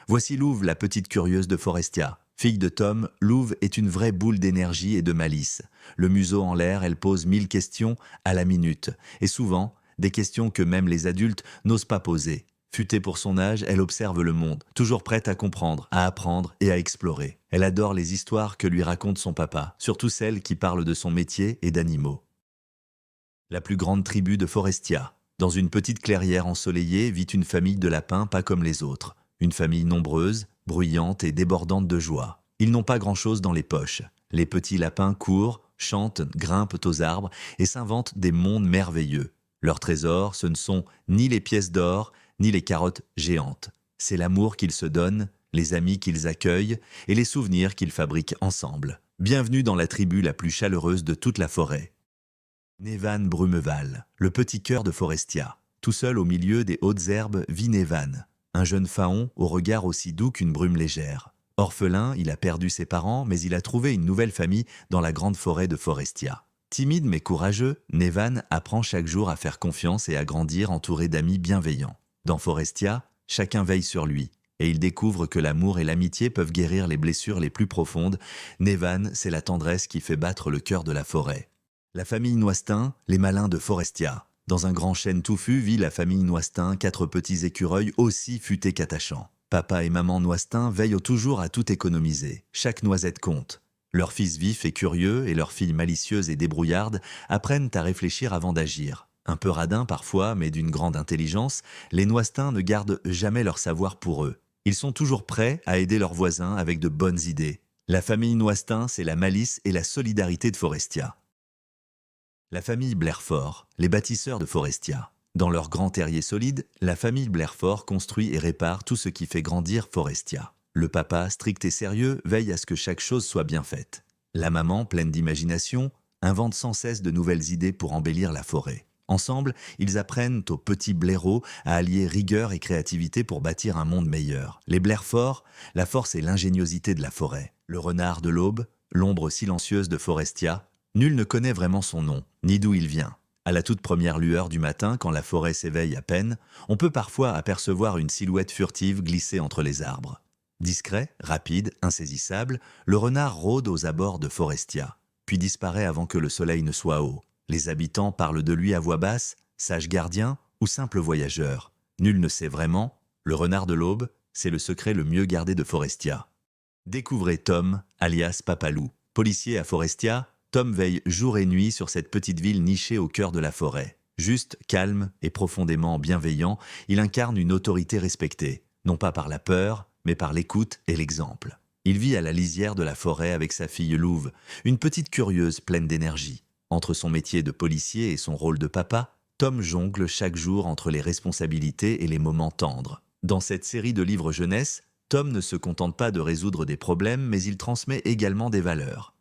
Voici Louve, la petite curieuse de Forestia. Fille de Tom, Louve est une vraie boule d'énergie et de malice. Le museau en l'air, elle pose 1000 questions à la minute. Et souvent, des questions que même les adultes n'osent pas poser. Futée pour son âge, elle observe le monde, toujours prête à comprendre, à apprendre et à explorer. Elle adore les histoires que lui raconte son papa, surtout celles qui parlent de son métier et d'animaux. La plus grande tribu de Forestia. Dans une petite clairière ensoleillée vit une famille de lapins pas comme les autres. Une famille nombreuse, bruyante et débordante de joie. Ils n'ont pas grand-chose dans les poches. Les petits lapins courent, chantent, grimpent aux arbres et s'inventent des mondes merveilleux. Leur trésor, ce ne sont ni les pièces d'or, ni les carottes géantes. C'est l'amour qu'ils se donnent, les amis qu'ils accueillent et les souvenirs qu'ils fabriquent ensemble. Bienvenue dans la tribu la plus chaleureuse de toute la forêt. Nevan Brumeval, le petit cœur de Forestia. Tout seul au milieu des hautes herbes vit Nevan, un jeune faon au regard aussi doux qu'une brume légère. Orphelin, il a perdu ses parents, mais il a trouvé une nouvelle famille dans la grande forêt de Forestia. Timide mais courageux, Nevan apprend chaque jour à faire confiance et à grandir entouré d'amis bienveillants. Dans Forestia, chacun veille sur lui, et il découvre que l'amour et l'amitié peuvent guérir les blessures les plus profondes. Nevan, c'est la tendresse qui fait battre le cœur de la forêt. La famille Noistin, les malins de Forestia. Dans un grand chêne touffu vit la famille Noistin, 4 petits écureuils aussi futés qu'attachants. Papa et maman Noistin veillent toujours à tout économiser. Chaque noisette compte. Leur fils vif et curieux et leur fille malicieuse et débrouillarde apprennent à réfléchir avant d'agir. Un peu radins parfois, mais d'une grande intelligence, les Noistins ne gardent jamais leur savoir pour eux. Ils sont toujours prêts à aider leurs voisins avec de bonnes idées. La famille Noistin, c'est la malice et la solidarité de Forestia. La famille Blairfort, les bâtisseurs de Forestia. Dans leur grand terrier solide, la famille Blairfort construit et répare tout ce qui fait grandir Forestia. Le papa, strict et sérieux, veille à ce que chaque chose soit bien faite. La maman, pleine d'imagination, invente sans cesse de nouvelles idées pour embellir la forêt. Ensemble, ils apprennent aux petits blaireaux à allier rigueur et créativité pour bâtir un monde meilleur. Les Blairfort, la force et l'ingéniosité de la forêt. Le renard de l'aube, l'ombre silencieuse de Forestia. Nul ne connaît vraiment son nom, ni d'où il vient. À la toute première lueur du matin, quand la forêt s'éveille à peine, on peut parfois apercevoir une silhouette furtive glisser entre les arbres. Discret, rapide, insaisissable, le renard rôde aux abords de Forestia, puis disparaît avant que le soleil ne soit haut. Les habitants parlent de lui à voix basse, sage gardien ou simple voyageur. Nul ne sait vraiment, le renard de l'aube, c'est le secret le mieux gardé de Forestia. Découvrez Tom, alias Papalou. Policier à Forestia, Tom veille jour et nuit sur cette petite ville nichée au cœur de la forêt. Juste, calme et profondément bienveillant, il incarne une autorité respectée, non pas par la peur, mais par l'écoute et l'exemple. Il vit à la lisière de la forêt avec sa fille Louve, une petite curieuse pleine d'énergie. Entre son métier de policier et son rôle de papa, Tom jongle chaque jour entre les responsabilités et les moments tendres. Dans cette série de livres jeunesse, Tom ne se contente pas de résoudre des problèmes, mais il transmet également des valeurs.